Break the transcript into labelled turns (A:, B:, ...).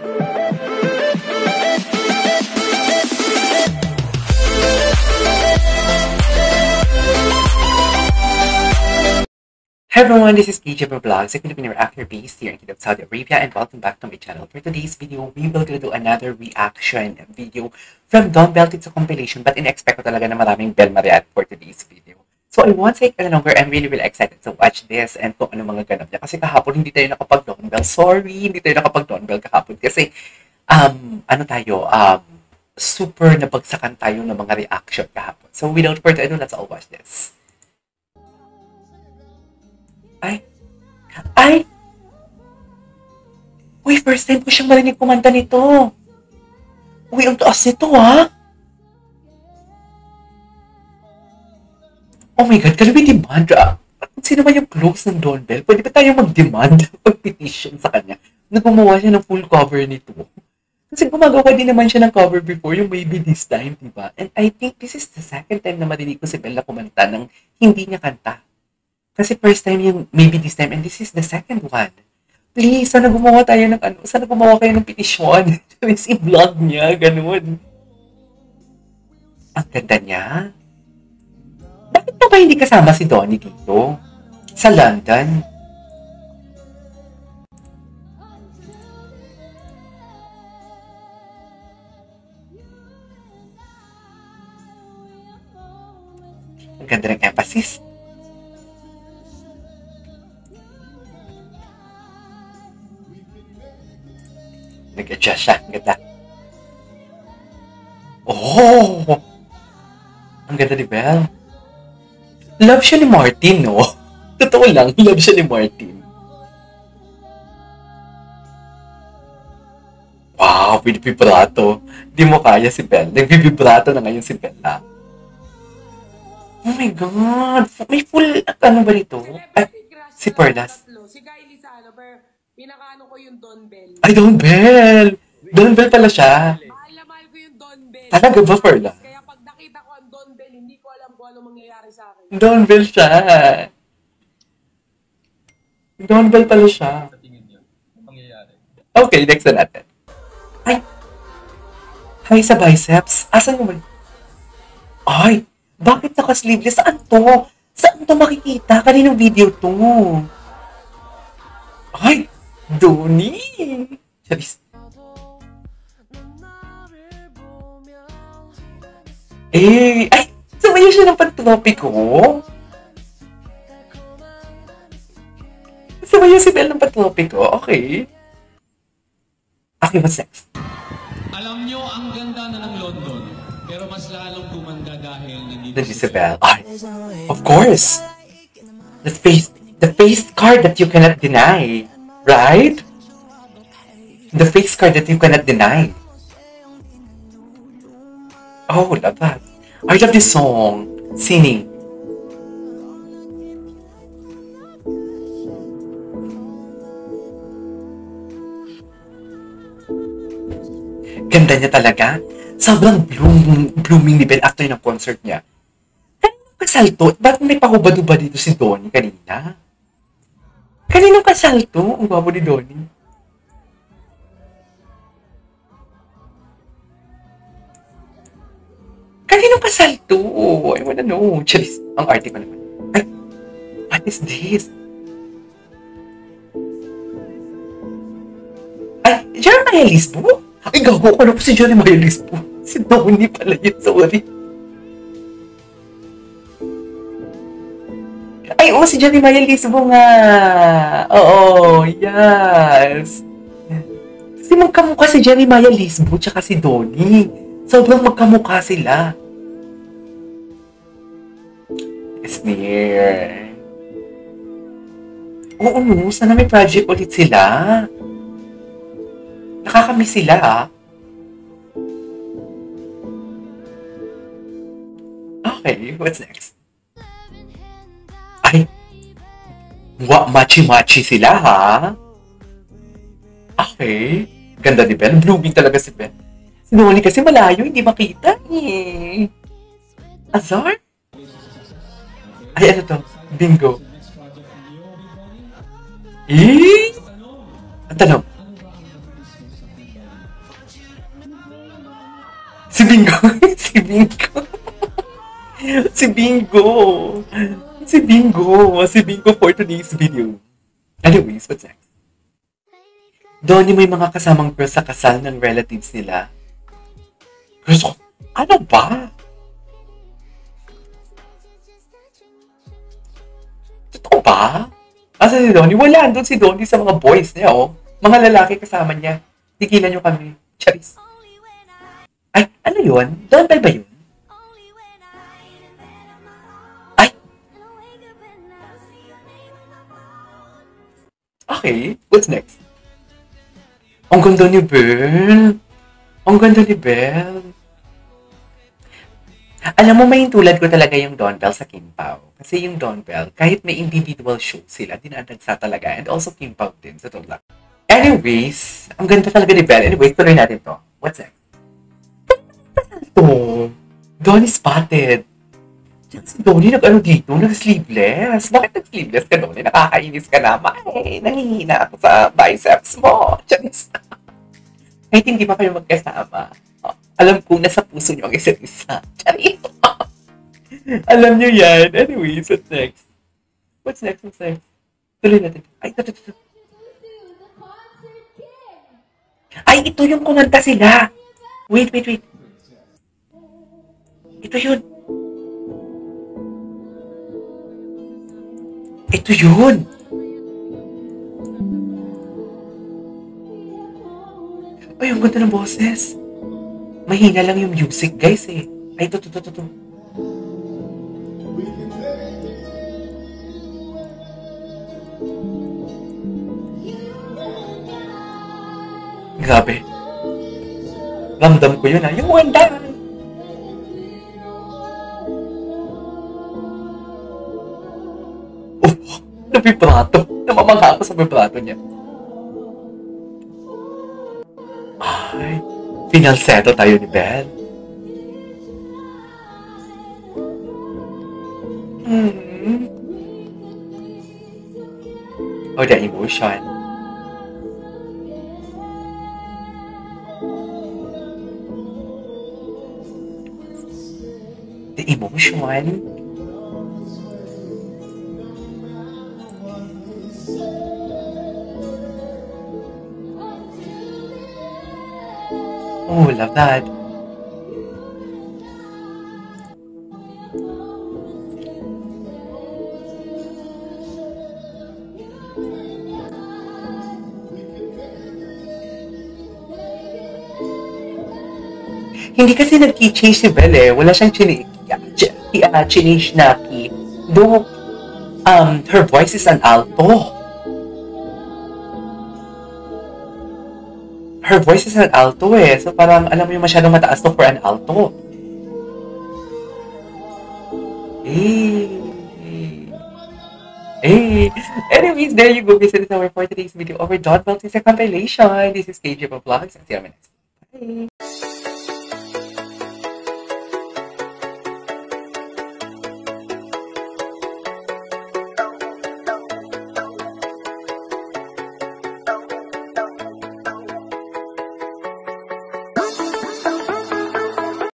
A: Hi everyone, this is KJ Vlogs, a Filipino reactor based here in Kingdom of Saudi Arabia, and welcome back to my channel. For today's video, we will gonna do another reaction video from Don Bell. It's a compilation, but in-expect ko talaga na maraming Bell ma-react for today's video. So I won't take any longer. I'm really excited to watch this and kung ano mga ganap niya. Kasi kahapon hindi tayo nakapag-Don Bell. Sorry, hindi tayo nakapag-Don Bell kahapon. Kasi, super nabagsakan tayo ng mga reaction kahapon. So without further ado, let's all watch this. Ay! Uy, first time ko siyang marinig kumanta nito. Uy, ang taas nito, ha? Oh my God, can we demand? Sino ba yung close ng Don Bell? Pwede ba tayo mag-demand? Mag-petition sa kanya na gumawa siya ng full cover nito? Kasi gumagawa din naman siya ng cover before, yung Maybe This Time, diba? And I think this is the second time na marinig ko si Bell na kumanta ng hindi niya kanta. Kasi first time yung Maybe This Time, and this is the second one. Please, sana gumawa tayo ng sana gumawa kayo ng petition. I-vlog niya, ganun. Ang ganda niya. Bakit na ba hindi kasama si Donnie dito? Sa London? Ang ganda ng emphasis. Nag-adjust siya. Ang ganda. Oh! Ang ganda ni Bell. Love siya ni Martin, no? Totoo lang, love siya ni Martin. Wow, with vibrato. Di mo kaya si Bell. Nag-vibrato na ngayon si Bell, ha? Oh my God! May full, ano ba nito? Ay, si Perlas.
B: Si Kylie Sano, pero pinakaano ko yung Don Bell.
A: Ay, Don Bell! Don Bell pala siya.
B: Mahal na mahal ko yung Don Bell.
A: Talaga ba, Perla?
B: Kaya pag nakita ko ang Don Bell, hindi ko alam kung ano mangyayari sa akin.
A: Don Bell siya. Don Bell pala siya.
C: Sa tingin niyo, ano mangyayari?
A: Okay, next na natin. Ay! Hi sa biceps. Asan mo ba? Ay! Bakit naka-sleeveless? Saan to? Saan to makikita? Kaninong video to? Ay! Donnie! Charis. Eh! Ay! Sumaya siya ng pantropiko? Sumaya si Bell ng pantropiko? Okay. Okay, what's next?
C: Alam nyo, ang ganda na ng London. Pero mas lalong gumanda dahil nandito
A: si Bell. Ay, of course! The face card that you cannot deny. Right? The face card that you cannot deny. Oh, love that. I love this song. Singing. Ganda niya talaga. Sobrang blooming ni Bell after ng concert niya. Kaninong kasal to? Ba't may pakubad-ubad dito si Donnie kanina? Kaninong kasal to? Ang gwapo ni Donnie. Kaninong kasal to? I wanna know. Charis, ang arte ko naman. Ay, what is this? Ay, Jeremiah Lisbo? Ay, gago ko na po si Jeremiah Lisbo. Si Donnie pala yun, sorry. Ay, si Jeremiah Lisbo nga. Oo, yes. Kasi magkamukha si Jeremiah Lisbo tsaka si Donnie. Sobrang magkamukha sila. It's near. Oo, no. Sana may project ulit sila. Nakakamiss sila, ha? Okay, what's next? Ay! Machi-machi sila, ha? Okay. Ganda ni Bell. Blooming talaga si Bell. Si Donnie kasi malayo, hindi makita, eh. Azar? Ay, ano to? Bingo. Eh? Ang tanong. Si Bingo. Si Bingo. Si Bingo. Si Bingo. Si Bingo for today's video. Anyways, what's next? Donnie, may mga kasamang girls sa kasal ng relatives nila. Girls, ano ba? Totoo ba? Asa si Donnie? Wala. Doon si Donnie sa mga boys niya, oh. Mga lalaki kasama niya. Tigilan niyo kami. Charis. Ay, ano yun? Don Bell ba yun? Ay! Okay, what's next? Ang ganda ni Belle. Ang ganda ni Belle. Alam mo, may tulad ko talaga yung Don Bell sa Kim Pao. Kasi yung Don Bell, kahit may individual show sila, dinadagsa talaga. And also Kim Pao din sa Tugla. Anyways, ang ganda talaga ni Belle. Anyways, tuloy natin to. What's next? Ito. Donnie spotted. Si Donnie nag-ano dito? Nag-sleeveless. Bakit nag-sleeveless ka, Donnie? Nakakainis ka naman. Eh, nangihina ako sa biceps mo. Charis. Kahit hindi pa kayo magkasama. Oh, alam kong nasa puso niyo ang isa't isa. Charis. Alam niyo yan. Anyways, what's next? What's next? What's next? Tuloy natin. Ay, ito. Ay, ito yung kumanta sila. Wait. Ito yun. Ito yun. Ay, ang ganda ng boses. Mahina lang yung music, guys, eh. Ay, ito. Grabe. Ramdam ko yun, ha. Yung wanda. Vibrato. Namamangha ako sa vibrato niya. Ay, finalseto tayo ni Belle. Oh, the emotion. The emotion. Oh, love that. Hindi kasi nag-key-change si Belle, eh. Wala siyang change na key. Though, her voice is an alto. Her voice is an alto, eh. So parang, alam mo yung masyadong mataas to for an alto. Anyways, there you go, guys. This is our for today's video over Don Bell. This is a compilation. This is KJ Vlogs. See you on my next video. Bye.